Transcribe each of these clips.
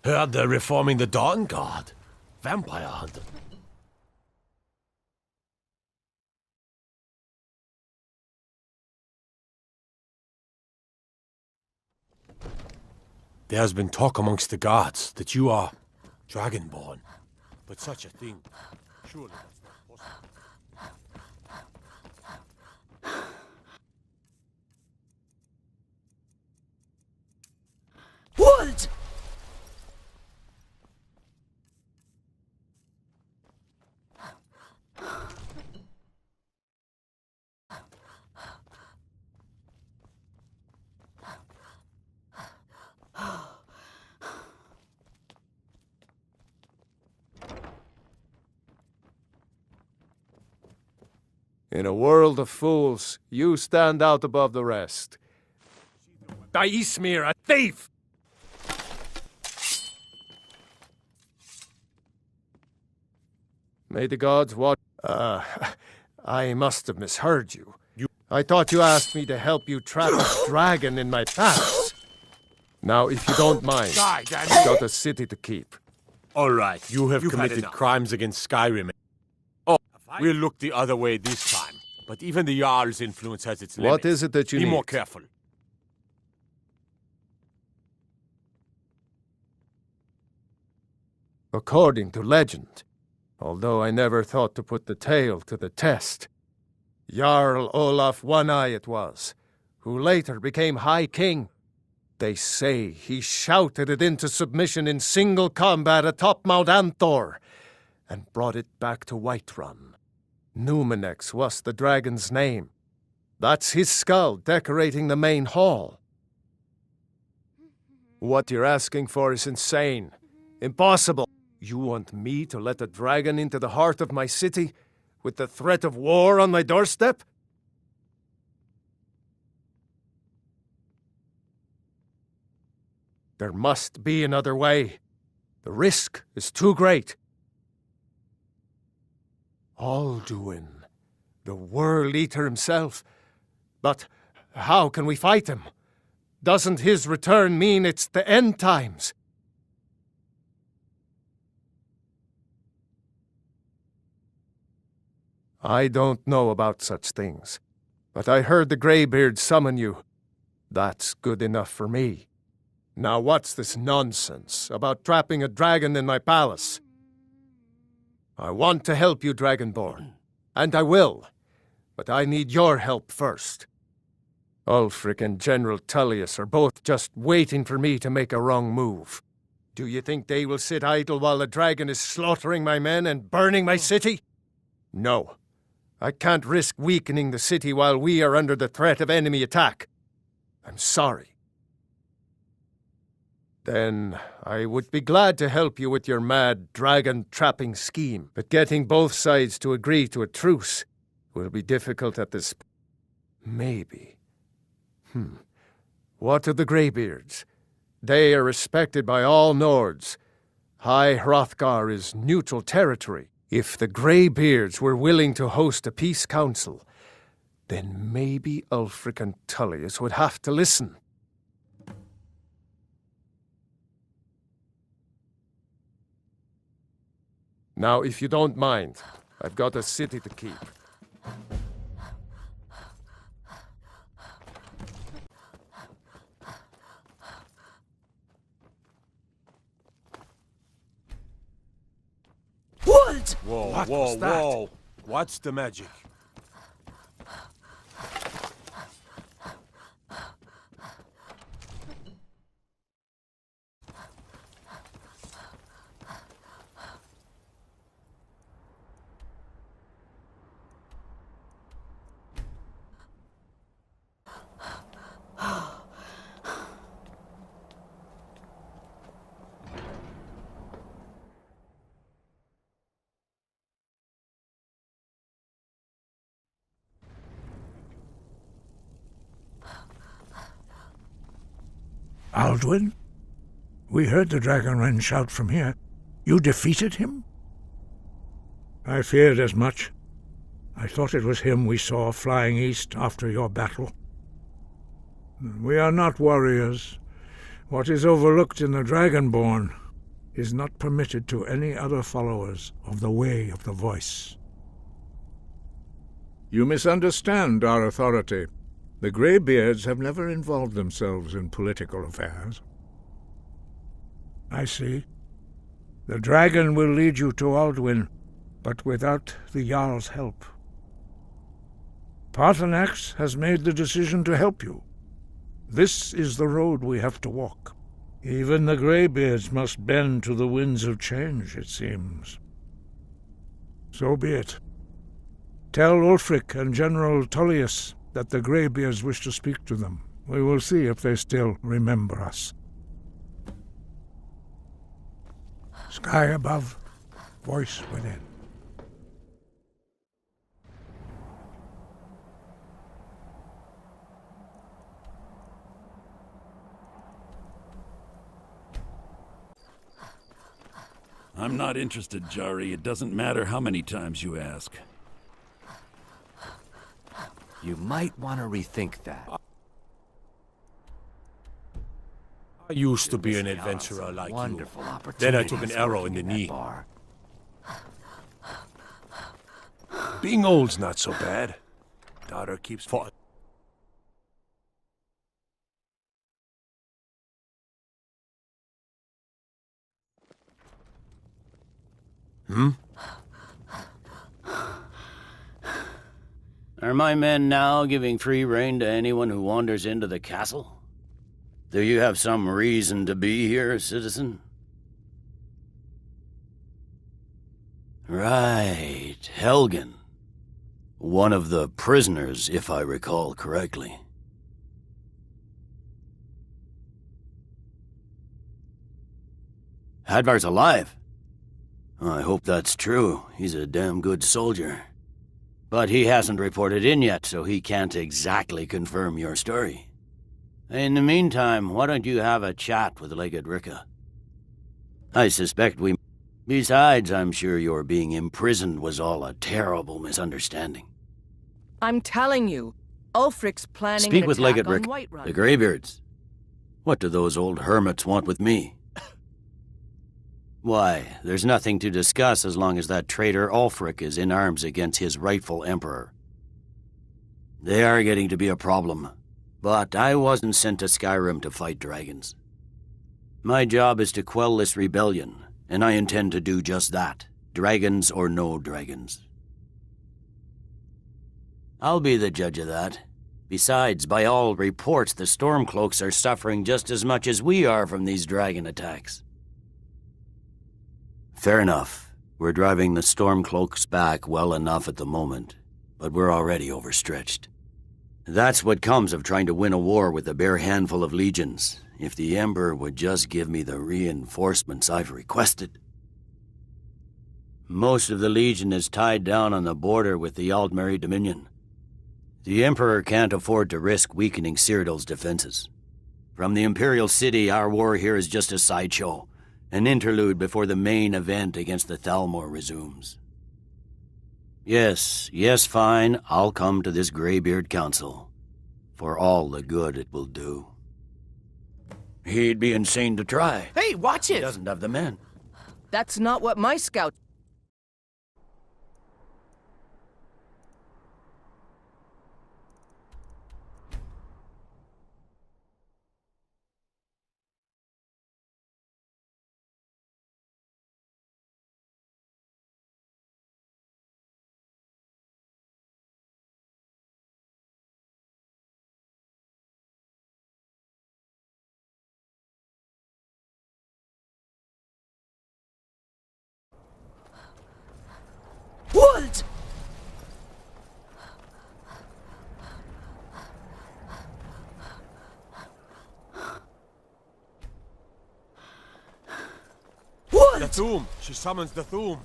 Heard they're reforming the Dawn Guard. Vampire hunter. There's been talk amongst the guards that you are Dragonborn. But such a thing, surely that's not possible. What? In a world of fools, you stand out above the rest. Daismir, a thief! May the gods watch. I must have misheard you. I thought you asked me to help you trap a dragon in my palace. Now, if you don't mind, I've got a city to keep. All right, you've committed crimes against Skyrim. Oh, we'll look the other way this time. But even the Jarl's influence has its limits. What is it that you need? Be more careful. According to legend, although I never thought to put the tale to the test, Jarl Olaf One-Eye it was, who later became High King. They say he shouted it into submission in single combat atop Mount Anthor, and brought it back to Whiterun. Numenex was the dragon's name. That's his skull decorating the main hall. What you're asking for is insane. Impossible. You want me to let a dragon into the heart of my city, with the threat of war on my doorstep? There must be another way. The risk is too great. Alduin, the World Eater himself. But how can we fight him? Doesn't his return mean it's the end times? I don't know about such things, but I heard the Greybeard summon you. That's good enough for me. Now what's this nonsense about trapping a dragon in my palace? I want to help you, Dragonborn, and I will, but I need your help first. Ulfric and General Tultious are both just waiting for me to make a wrong move. Do you think they will sit idle while the dragon is slaughtering my men and burning my city? No. I can't risk weakening the city while we are under the threat of enemy attack. I'm sorry. Then I would be glad to help you with your mad dragon-trapping scheme, but getting both sides to agree to a truce will be difficult at this... Maybe. What of the Greybeards? They are respected by all Nords. High Hrothgar is neutral territory. If the Greybeards were willing to host a peace council, then maybe Ulfric and Tullius would have to listen. Now, if you don't mind, I've got a city to keep. What? Whoa. What's the magic? Alduin? We heard the Dragonren shout from here. You defeated him? I feared as much. I thought it was him we saw flying east after your battle. We are not warriors. What is overlooked in the Dragonborn is not permitted to any other followers of the Way of the Voice. You misunderstand our authority. The Greybeards have never involved themselves in political affairs. I see. The dragon will lead you to Alduin, but without the Jarl's help. Paarthurnax has made the decision to help you. This is the road we have to walk. Even the Greybeards must bend to the winds of change, it seems. So be it. Tell Ulfric and General Tultious that the Greybeards wish to speak to them. We will see if they still remember us. Sky above, voice within. I'm not interested, Jari. It doesn't matter how many times you ask. You might want to rethink that. I used to be an adventurer like you. Then I took an arrow in the knee. Being old's not so bad. Daughter keeps... Are my men now giving free rein to anyone who wanders into the castle? Do you have some reason to be here, citizen? Right, Helgen. One of the prisoners, if I recall correctly. Hadvar's alive. I hope that's true. He's a damn good soldier. But he hasn't reported in yet, so he can't exactly confirm your story. In the meantime, why don't you have a chat with Legate Ricka? I suspect we... Besides, I'm sure your being imprisoned was all a terrible misunderstanding. I'm telling you, Ulfric's planning Speak an with attack Legate on Ricka, Whiterun. the Greybeards. What do those old hermits want with me? Why, there's nothing to discuss as long as that traitor Ulfric is in arms against his rightful emperor. They are getting to be a problem, but I wasn't sent to Skyrim to fight dragons. My job is to quell this rebellion, and I intend to do just that, dragons or no dragons. I'll be the judge of that. Besides, by all reports, the Stormcloaks are suffering just as much as we are from these dragon attacks. Fair enough. We're driving the Stormcloaks back well enough at the moment, but we're already overstretched. That's what comes of trying to win a war with a bare handful of legions. If the Emperor would just give me the reinforcements I've requested. Most of the Legion is tied down on the border with the Aldmeri Dominion. The Emperor can't afford to risk weakening Cyrodiil's defenses. From the Imperial City, our war here is just a sideshow. An interlude before the main event against the Thalmor resumes. Yes, fine, I'll come to this Greybeard Council. For all the good it will do. He'd be insane to try. Hey, watch it! He doesn't have the men. That's not what my scout... What? The Thum! She summons the Thum!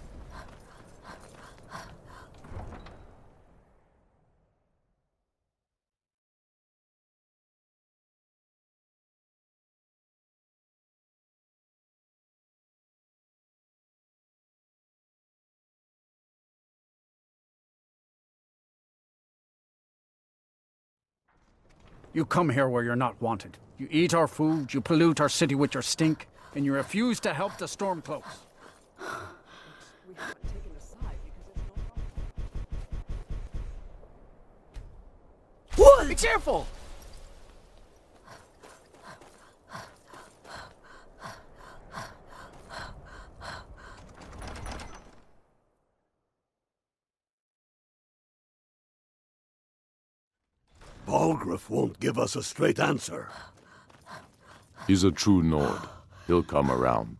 You come here where you're not wanted. You eat our food, you pollute our city with your stink. and you refuse to help the Stormcloaks. We haven't taken a side because it's What? Be careful! Balgruuf won't give us a straight answer. He's a true Nord. He'll come around.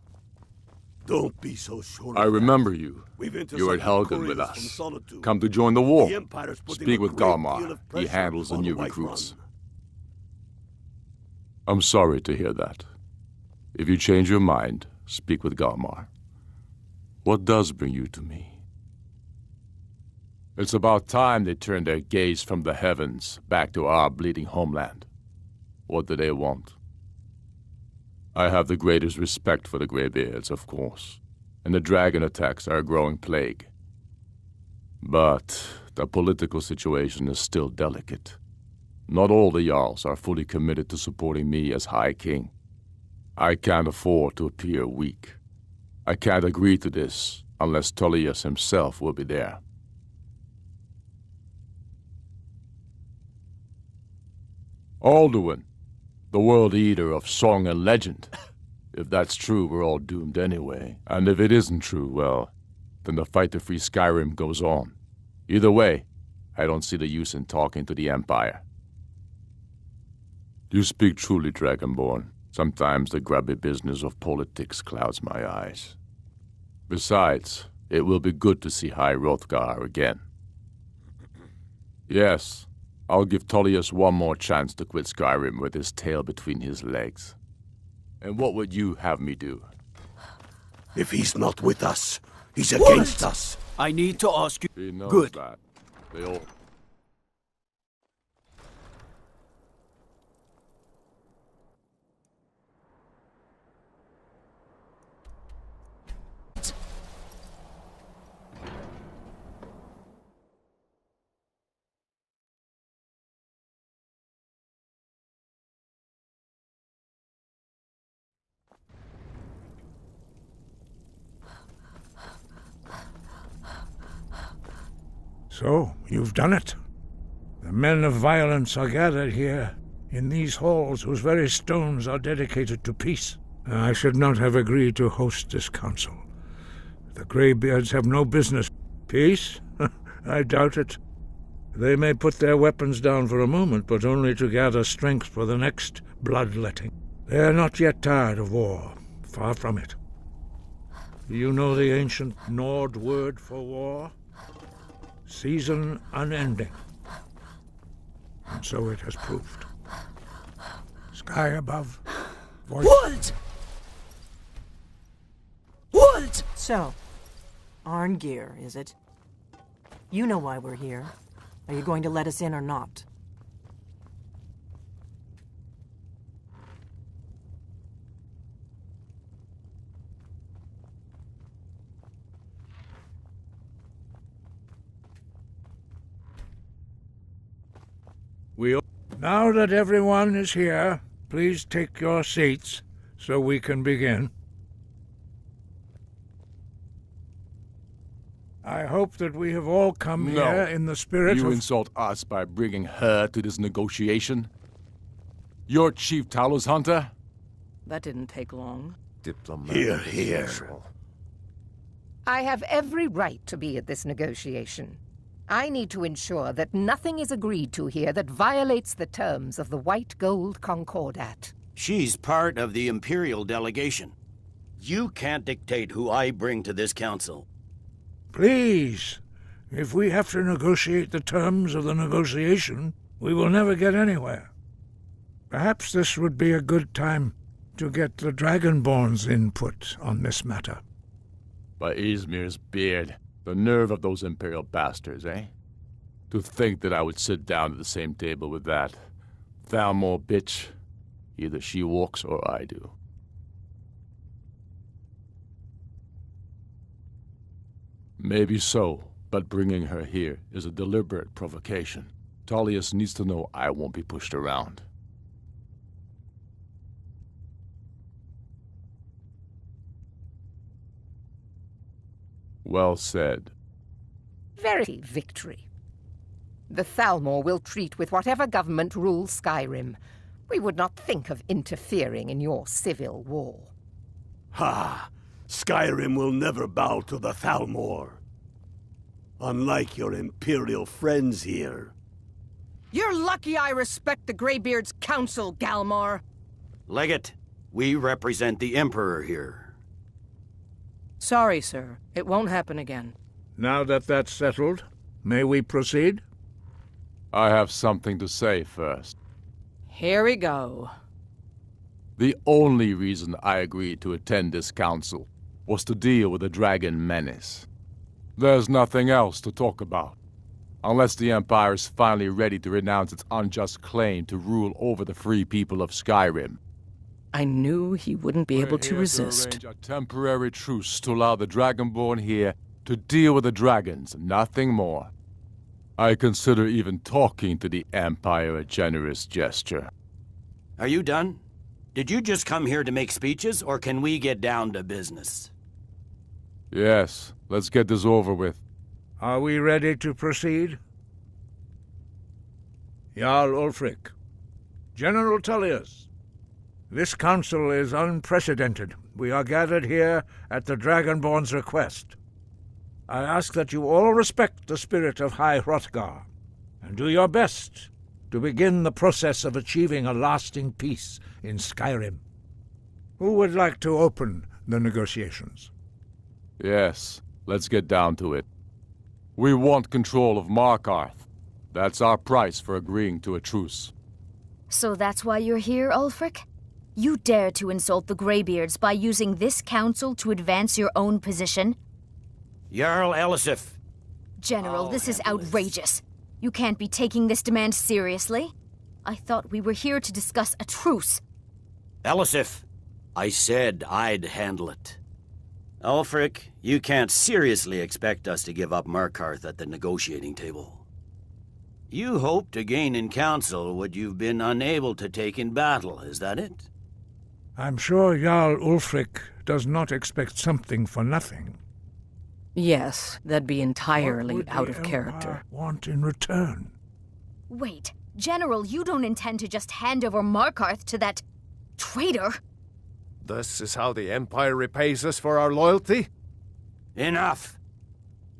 Don't be so sure. I remember you. We've You were at Helgen with us. Come to join the war. Speak with Galmar. He handles the new recruits. I'm sorry to hear that. If you change your mind, speak with Galmar. What does bring you to me? It's about time they turned their gaze from the heavens back to our bleeding homeland. What do they want? I have the greatest respect for the Greybeards, of course, and the dragon attacks are a growing plague. But the political situation is still delicate. Not all the Jarls are fully committed to supporting me as High King. I can't afford to appear weak. I can't agree to this unless Tultious himself will be there. Alduin, the World Eater of song and legend. If that's true, we're all doomed anyway. And if it isn't true, well, then the fight to free Skyrim goes on. Either way, I don't see the use in talking to the Empire. You speak truly, Dragonborn. Sometimes the grubby business of politics clouds my eyes. Besides, it will be good to see High Hrothgar again. Yes, I'll give Tultious one more chance to quit Skyrim with his tail between his legs. And what would you have me do? If he's not with us, he's against us. I need to ask you. He knows Good. that. They all... So, you've done it. The men of violence are gathered here, in these halls whose very stones are dedicated to peace. I should not have agreed to host this council. The Greybeards have no business. Peace? I doubt it. They may put their weapons down for a moment, but only to gather strength for the next bloodletting. They are not yet tired of war. Far from it. Do you know the ancient Nord word for war? Season unending. And so it has proved. Sky above. Voice. What? So, Arngeir, is it? You know why we're here. Are you going to let us in or not? Now that everyone is here, please take your seats so we can begin. I hope that we have all come here in the spirit You of... insult us by bringing her to this negotiation? You're Chief Talos Hunter? That didn't take long. Here, here. I have every right to be at this negotiation. I need to ensure that nothing is agreed to here that violates the terms of the White Gold Concordat. She's part of the Imperial delegation. You can't dictate who I bring to this council. Please, if we have to negotiate the terms of the negotiation, we will never get anywhere. Perhaps this would be a good time to get the Dragonborn's input on this matter. By Izmir's beard, the nerve of those Imperial bastards, eh? To think that I would sit down at the same table with that Thalmor bitch. Either she walks or I do. Maybe so, but bringing her here is a deliberate provocation. Tultious needs to know I won't be pushed around. Well said. Very victory. The Thalmor will treat with whatever government rules Skyrim. We would not think of interfering in your civil war. Ha! Skyrim will never bow to the Thalmor. Unlike your Imperial friends here. You're lucky I respect the Greybeard's counsel, Galmar. Legate, we represent the Emperor here. Sorry, sir. It won't happen again. Now that that's settled, may we proceed? I have something to say first. Here we go. The only reason I agreed to attend this council was to deal with the dragon menace. There's nothing else to talk about. Unless the Empire is finally ready to renounce its unjust claim to rule over the free people of Skyrim. I knew he wouldn't be able to resist. To arrange a temporary truce to allow the Dragonborn here to deal with the dragons, nothing more. I consider even talking to the Empire a generous gesture. Are you done? Did you just come here to make speeches, or can we get down to business? Yes, let's get this over with. Are we ready to proceed? Jarl Ulfric, General Tultious, this council is unprecedented. We are gathered here at the Dragonborn's request. I ask that you all respect the spirit of High Hrothgar, and do your best to begin the process of achieving a lasting peace in Skyrim. Who would like to open the negotiations? Yes, let's get down to it. We want control of Markarth. That's our price for agreeing to a truce. So that's why you're here, Ulfric? You dare to insult the Greybeards by using this council to advance your own position? Jarl Elisif. General, this is outrageous. You can't be taking this demand seriously. I thought we were here to discuss a truce. Elisif, I said I'd handle it. Ulfric, you can't seriously expect us to give up Markarth at the negotiating table. You hope to gain in council what you've been unable to take in battle, is that it? I'm sure Jarl Ulfric does not expect something for nothing. Yes, that'd be entirely out of character. Want in return? Wait, General, you don't intend to just hand over Markarth to that traitor? This is how the Empire repays us for our loyalty? Enough!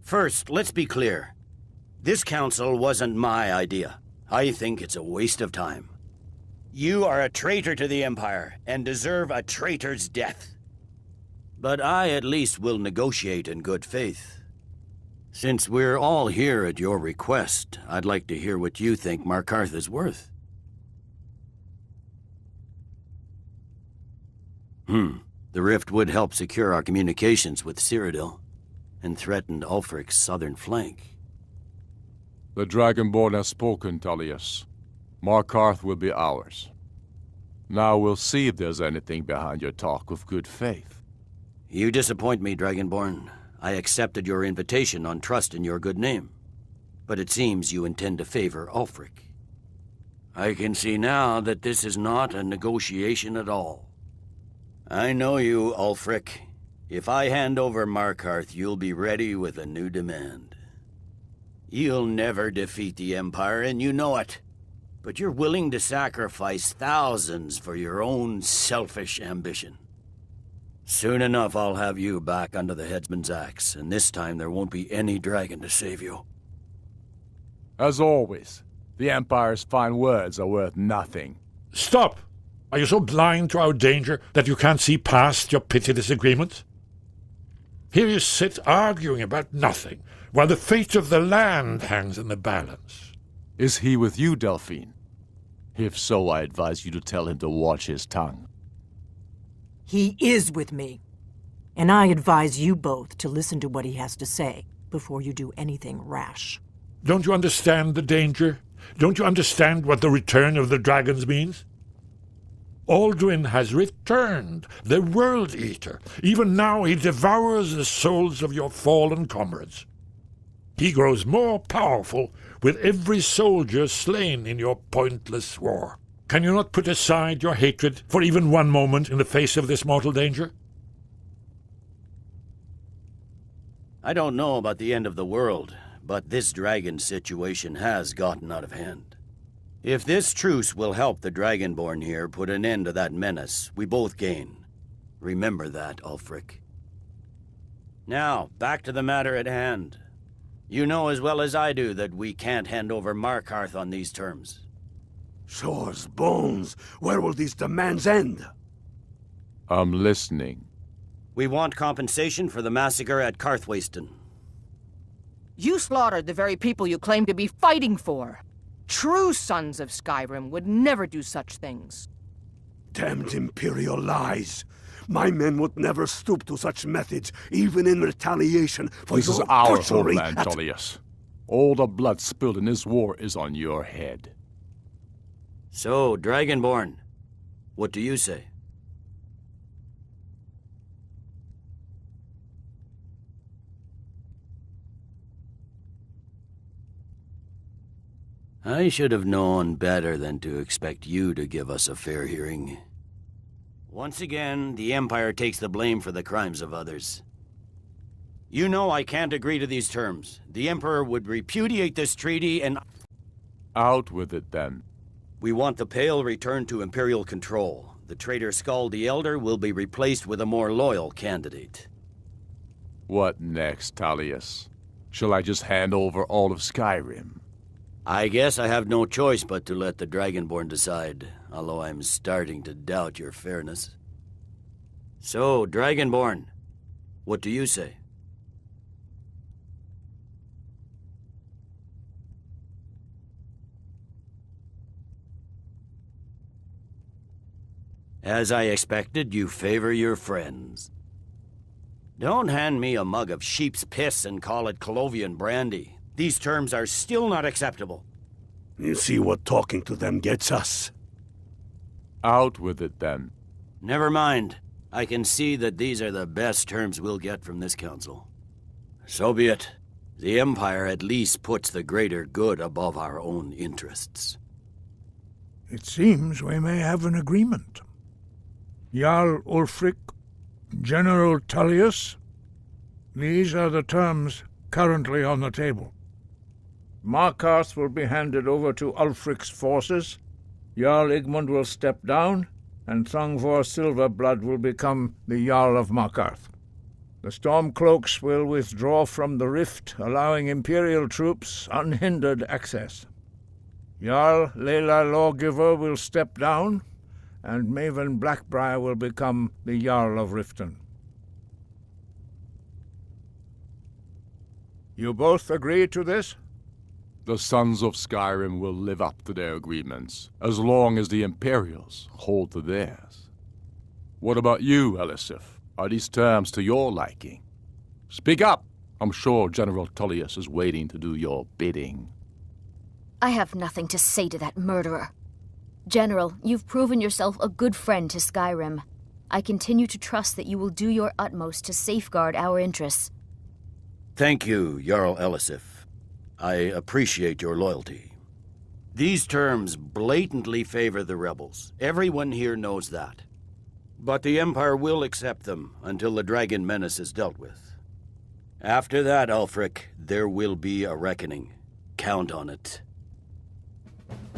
First, let's be clear. This council wasn't my idea. I think it's a waste of time. You are a traitor to the Empire, and deserve a traitor's death. But I at least will negotiate in good faith. Since we're all here at your request, I'd like to hear what you think Markarth is worth. The rift would help secure our communications with Cyrodiil, and threatened Ulfric's southern flank. The Dragonborn has spoken, Tultious. Markarth will be ours. Now we'll see if there's anything behind your talk of good faith. You disappoint me, Dragonborn. I accepted your invitation on trust in your good name. But it seems you intend to favor Ulfric. I can see now that this is not a negotiation at all. I know you, Ulfric. If I hand over Markarth, you'll be ready with a new demand. You'll never defeat the Empire, and you know it. But you're willing to sacrifice thousands for your own selfish ambition. Soon enough, I'll have you back under the headsman's axe, and this time there won't be any dragon to save you. As always, the Empire's fine words are worth nothing. Stop! Are you so blind to our danger that you can't see past your petty disagreement? Here you sit arguing about nothing, while the fate of the land hangs in the balance. Is he with you, Delphine? If so, I advise you to tell him to watch his tongue. He is with me. And I advise you both to listen to what he has to say before you do anything rash. Don't you understand the danger? Don't you understand what the return of the dragons means? Aldrin has returned, the World Eater. Even now he devours the souls of your fallen comrades. He grows more powerful with every soldier slain in your pointless war. Can you not put aside your hatred for even one moment in the face of this mortal danger? I don't know about the end of the world, but this dragon situation has gotten out of hand. If this truce will help the Dragonborn here put an end to that menace, we both gain. Remember that, Ulfric. Now, back to the matter at hand. You know as well as I do that we can't hand over Markarth on these terms. Shores, bones, where will these demands end? I'm listening. We want compensation for the massacre at Karthwasten. You slaughtered the very people you claim to be fighting for. True sons of Skyrim would never do such things. Damned Imperial lies! My men would never stoop to such methods, even in retaliation for This your is our butchery homeland, at... Tultious. All the blood spilled in this war is on your head. So, Dragonborn, what do you say? I should have known better than to expect you to give us a fair hearing. Once again, the Empire takes the blame for the crimes of others. You know I can't agree to these terms. The Emperor would repudiate this treaty and... Out with it, then. We want the Pale returned to Imperial control. The traitor Skull the Elder will be replaced with a more loyal candidate. What next, Tultious? Shall I just hand over all of Skyrim? I guess I have no choice but to let the Dragonborn decide, although I'm starting to doubt your fairness. So, Dragonborn, what do you say? As I expected, you favor your friends. Don't hand me a mug of sheep's piss and call it Colovian brandy. These terms are still not acceptable. You see what talking to them gets us. Out with it, then. Never mind. I can see that these are the best terms we'll get from this council. So be it. The Empire at least puts the greater good above our own interests. It seems we may have an agreement. Jarl Ulfric, General Tullius, these are the terms currently on the table. Markarth will be handed over to Ulfric's forces, Jarl Igmund will step down, and Thungvor Silverblood will become the Jarl of Markarth. The Stormcloaks will withdraw from the rift, allowing Imperial troops unhindered access. Jarl Leila Lawgiver will step down, and Maven Blackbriar will become the Jarl of Riften. You both agree to this? The sons of Skyrim will live up to their agreements, as long as the Imperials hold to theirs. What about you, Elisif? Are these terms to your liking? Speak up! I'm sure General Tullius is waiting to do your bidding. I have nothing to say to that murderer. General, you've proven yourself a good friend to Skyrim. I continue to trust that you will do your utmost to safeguard our interests. Thank you, Jarl Elisif. I appreciate your loyalty. These terms blatantly favor the rebels. Everyone here knows that. But the Empire will accept them until the dragon menace is dealt with. After that, Ulfric, there will be a reckoning. Count on it.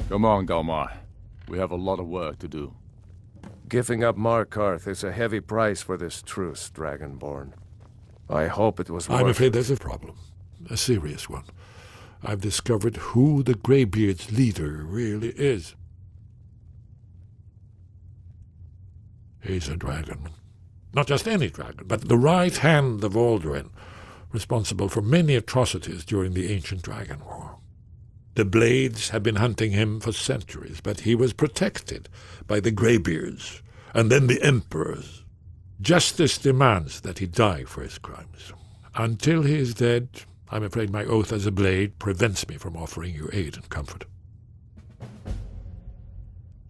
Come on, Galmar. We have a lot of work to do. Giving up Markarth is a heavy price for this truce, Dragonborn. I hope it was worth I'm afraid there's a problem. A serious one. I've discovered who the Greybeard's leader really is. He's a dragon. Not just any dragon, but the right hand of Alduin, responsible for many atrocities during the Ancient Dragon War. The Blades have been hunting him for centuries, but he was protected by the Greybeards, and then the Emperors. Justice demands that he die for his crimes. Until he is dead, I'm afraid my oath as a Blade prevents me from offering you aid and comfort.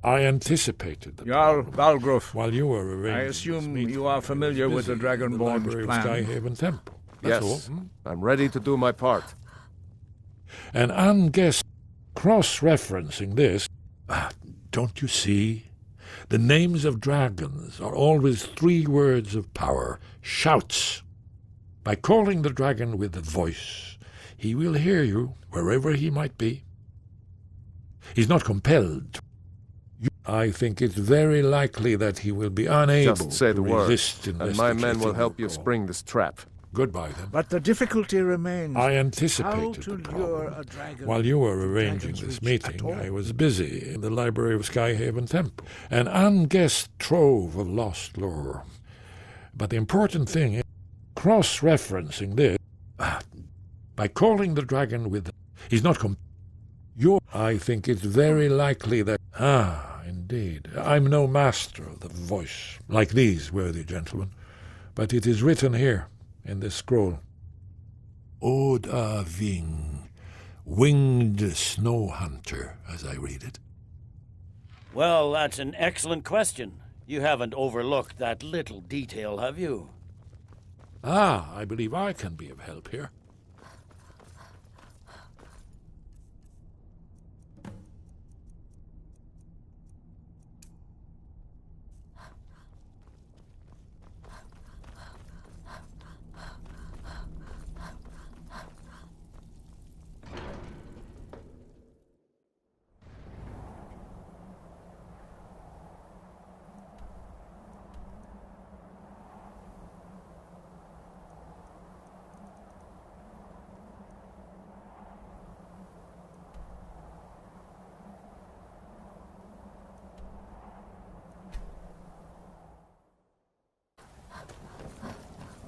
I anticipated the Jarl Balgruf, while you were arranging. I assume you are familiar with the Dragonborn's plan. Skyhaven Temple. That's yes, all. I'm ready to do my part. And I'm cross-referencing this. Don't you see? The names of dragons are always 3 words of power. Shouts. By calling the dragon with a voice, he will hear you wherever he might be. He's not compelled. I think it's very likely that he will be unable Just say the to word, resist and my men will help you your call. spring this trap. Goodbye, then. But the difficulty remains. I how anticipated to the lure problem. a dragon. While you were to arranging dragon's this reach at meeting, all. I was busy in the library of Skyhaven Temple, an unguessed trove of lost lore. But the important thing is cross-referencing this by calling the dragon with... He's not... I think it's very likely that... Indeed. I'm no master of the voice, like these worthy gentlemen, but it is written here, in this scroll. Ode a Ving, winged snow hunter, as I read it. Well, that's an excellent question. You haven't overlooked that little detail, have you? I believe I can be of help here.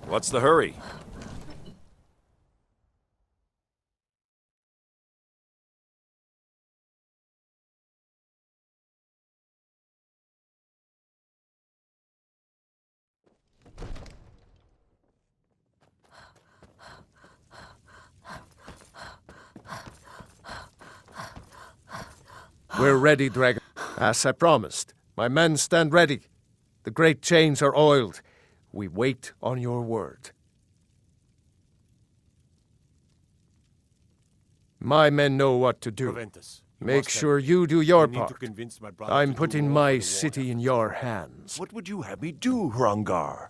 What's the hurry? We're ready, dragon. As I promised, my men stand ready. The great chains are oiled. We wait on your word. My men know what to do. Make sure you do your part. I'm putting my city in your hands. What would you have me do, Hrongar?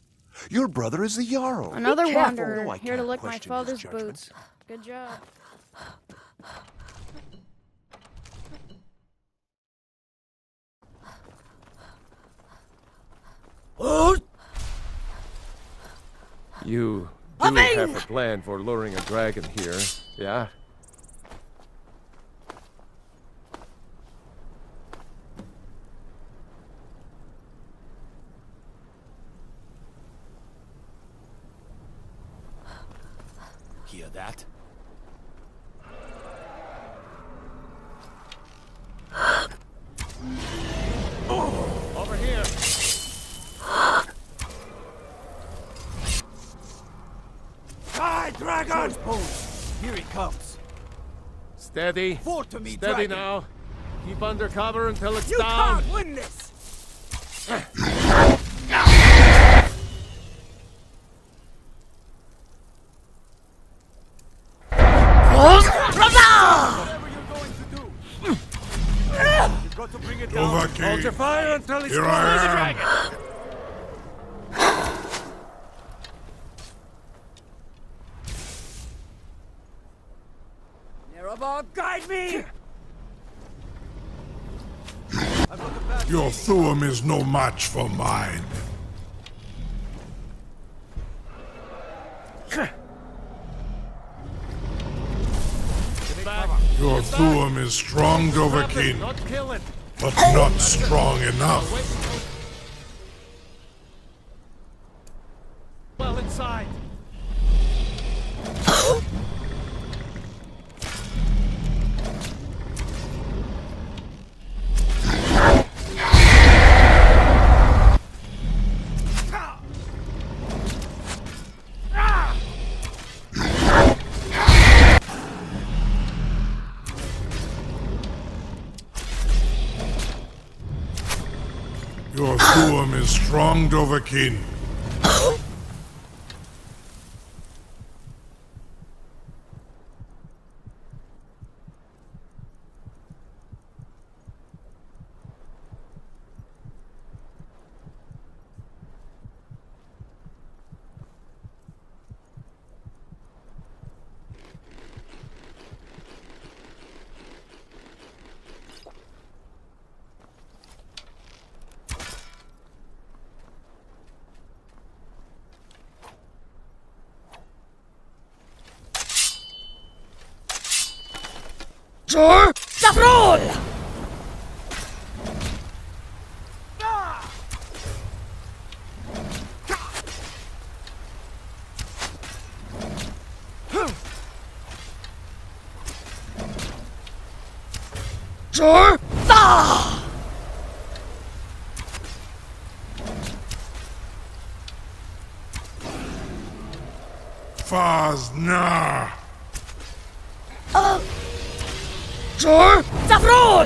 Your brother is the Jarl. Another Be careful. wanderer, No, I here to can't lick my question his father's judgment. boots. Good job. You do have a plan for luring a dragon here, yeah? Hear that? Over here. Die, dragon! Here he comes. Steady. Fall to me, Steady dragon. now. Keep under cover until it's You down. can't win this! Got to bring it down. Dovahkiin. Hold your fire until he's Here close to the I dragon. Nerobog, guide me! Your Thuum is no match for mine. Your Thuum is strong, Dovahkiin, Not kill it. but not strong enough. Well inside. Your Thuum is strong, Dovahkiin. Sure? Stop roll! Sure? Ah! Fazna! Sure? Stop roll!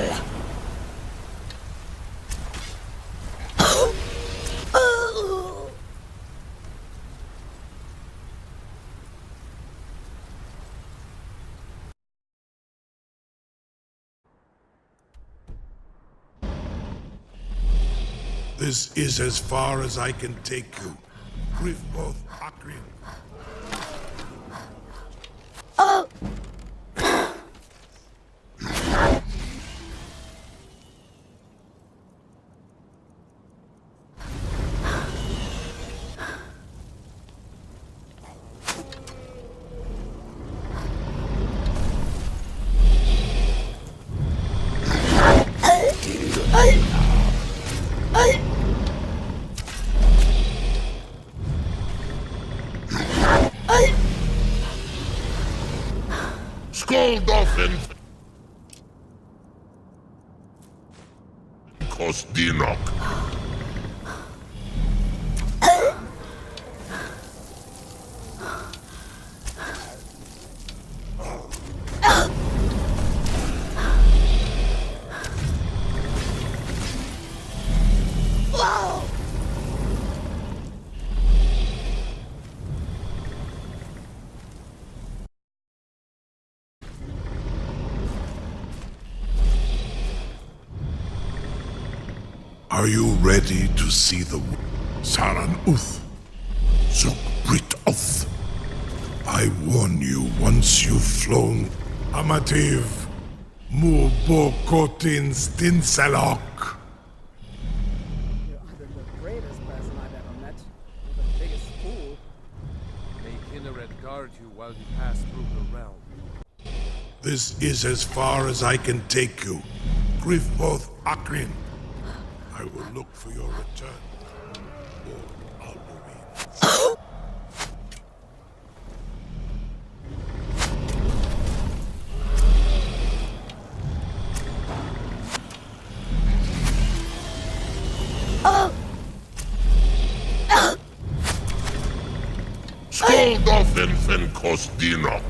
This is as far as I can take you. Griffboth Akrin. Skoldolphin! Kostinok! Are you ready to see the Saran Uth? Zuk Brit Oth. I warn you, once you've flown Amativ Mubokotin Stinselok. You're either the bravest person I've ever met, or the biggest fool. May Kinneret guard you while you pass through the realm. This is as far as I can take you. Griffboth Akrin. I will look for your return. Or Albury. Skoldolphin Fin Kostinok.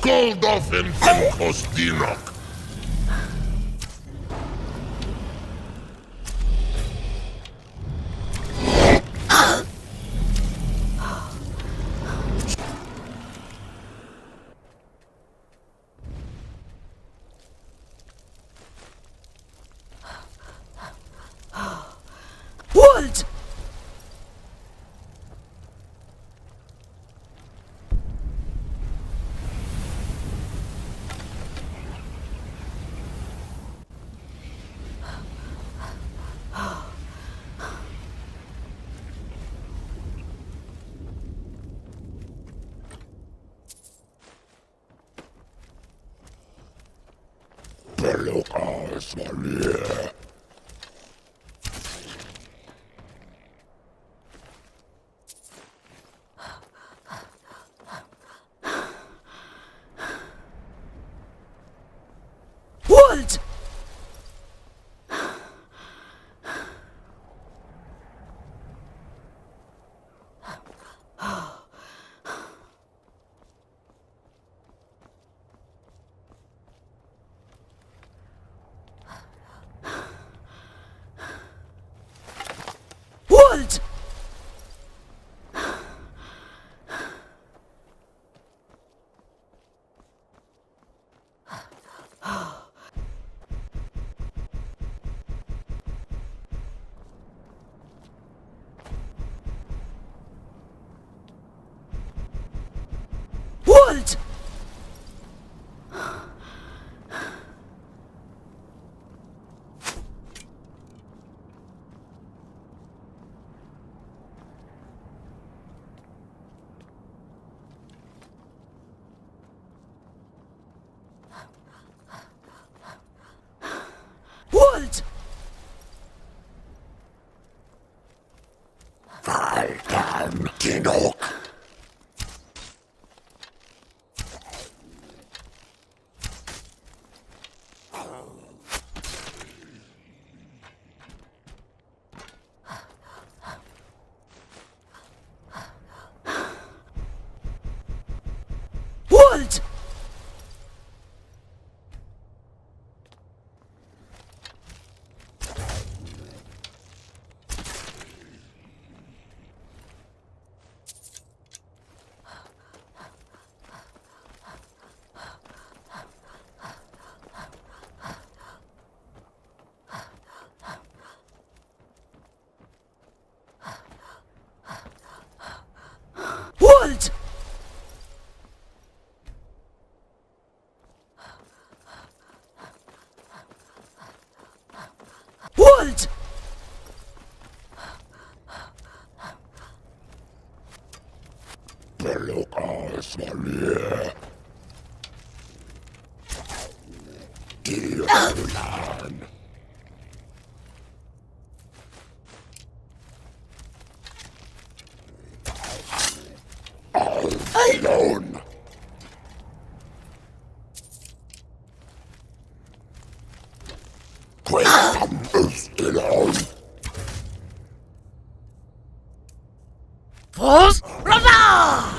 Goldofen Venkos Dinok. Wood! Wood! Wood! Wood! Wood! Valdan Dinok. Wood! Wood! Wood! Pelukas valie. Tiolan. Alone. Quentam Ustilon. Pause! Rava!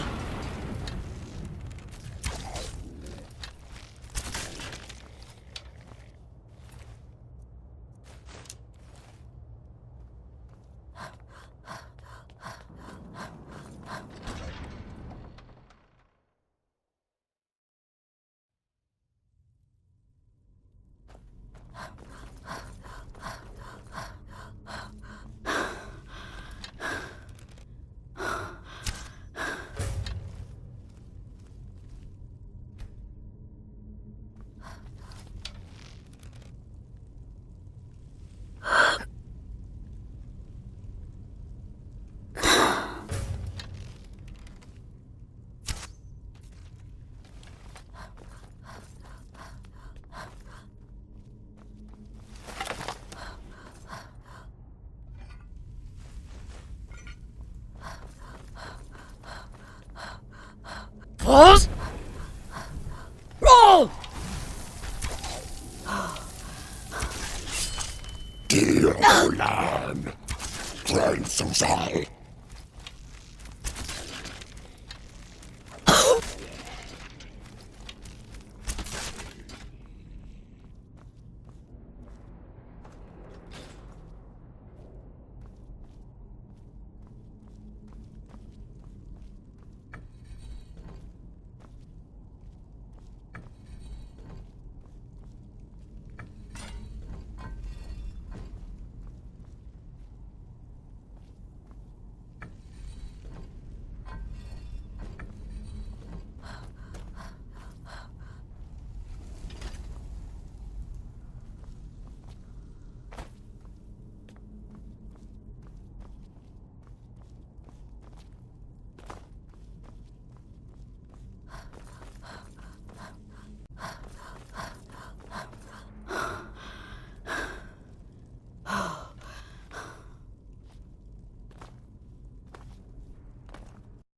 Pause! Roll! Tiolan. Transensal.